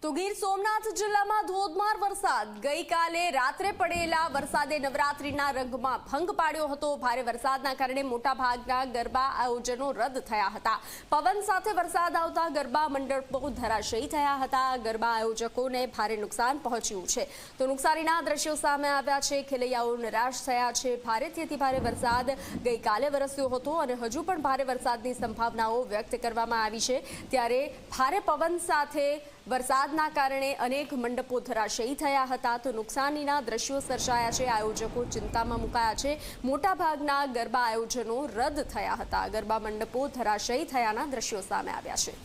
તો ગીર સોમનાથ જિલ્લામાં ધોધમાર વરસાદ ગઈકાલે રાત્રે પડેલા વરસાદે નવરાત્રીના રંગમાં ભંગ પાડ્યો હતો। ભારે વરસાદના કારણે મોટાભાગના ગરબા આયોજનો રદ થયા હતા। પવન સાથે વરસાદ આવતા ગરબા મંડપો ધરાશયી થયા હતા। ગરબા આયોજકોને ભારે નુકસાન પહોંચ્યું છે। તો નુકસાનીના દ્રશ્યો સામે આવ્યા છે। ખેલૈયાઓ નિરાશ થયા છે। ભારેથી અતિભારે વરસાદ ગઈકાલે વરસ્યો હતો અને હજુ પણ ભારે વરસાદની સંભાવનાઓ વ્યક્ત કરવામાં આવી છે। ત્યારે ભારે પવન સાથે વરસાદના કારણે અનેક મંડપો ધરાશયી થયા હતા। તો નુકસાનીના દ્રશ્યો સર્જાયા છે। આયોજકો ચિંતામાં મુકાયા છે। મોટાભાગના ગરબા આયોજનો રદ થયા હતા। ગરબા મંડપો ધરાશયી થયાના દ્રશ્યો સામે આવ્યા છે।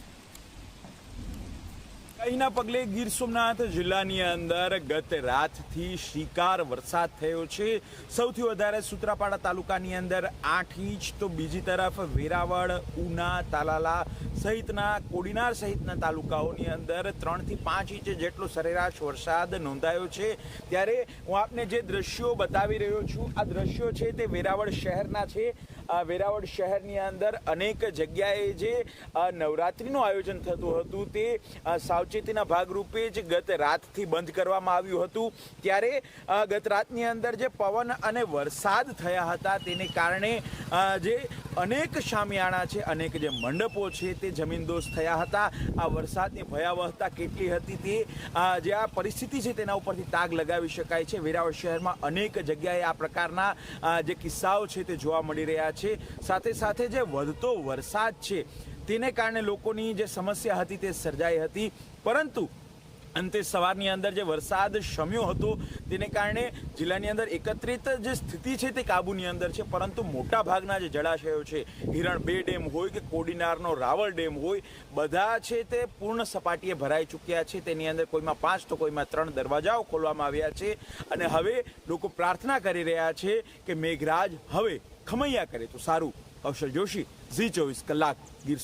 એના પગલે ગીર સોમનાથ જિલ્લાની અંદર ગત રાતથી શ્રીકાર વરસાદ થયો છે। સૌથી વધારે સૂત્રાપાડા તાલુકાની અંદર 8 ઇંચ, તો બીજી તરફ વેરાવળ, ઉના, તાલાલા સહિતના કોડીનાર સહિતના તાલુકાઓની અંદર 3 થી 5 ઇંચ જેટલો સરેરાશ વરસાદ નોંધાયો છે। ત્યારે હું આપને જે દ્રશ્યો બતાવી રહ્યો છું, આ દ્રશ્યો છે તે વેરાવળ શહેરના છે। વેરાવળ શહેરની અંદર અનેક જગ્યાએ જે નવરાત્રિનું આયોજન થતું હતું તે સાવચેતીના ભાગરૂપે જ ગત રાતથી બંધ કરવામાં આવ્યું હતું। ત્યારે ગત રાતની અંદર જે પવન અને વરસાદ થયા હતા તેને કારણે જે અનેક શામિયાણા છે, અનેક જે મંડપો છે તે જમીનદોસ્ત થયા હતા। આ વરસાદની ભયાવહતા કેટલી હતી તે જે આ પરિસ્થિતિ છે તેના ઉપરથી તાગ લગાવી શકાય છે। વેરાવળ શહેરમાં અનેક જગ્યાએ આ પ્રકારના જે કિસ્સાઓ છે તે જોવા મળી રહ્યા છે। સાથે સાથે જે વધતો વરસાદ છે તેને કારણે લોકોની જે સમસ્યા હતી તે સર્જાઈ હતી, પરંતુ અંતે સવારની અંદર જે વરસાદ શમ્યો હતો તેને કારણે જિલ્લાની અંદર એકત્રિત જે સ્થિતિ છે તે કાબૂની અંદર છે। પરંતુ મોટાભાગના જે જળાશયો છે, હિરણ 2 ડેમ હોય કે કોડીનારનો રાવળ ડેમ હોય, બધા છે તે પૂર્ણ સપાટીએ ભરાઈ ચૂક્યા છે। તેની અંદર કોઈમાં 5 તો કોઈમાં 3 દરવાજાઓ ખોલવામાં આવ્યા છે અને હવે લોકો પ્રાર્થના કરી રહ્યા છે કે મેઘરાજ હવે ખમૈયા કરે તો સારું। કૌશલ જોશી, ઝી 24 કલાક, ગીર।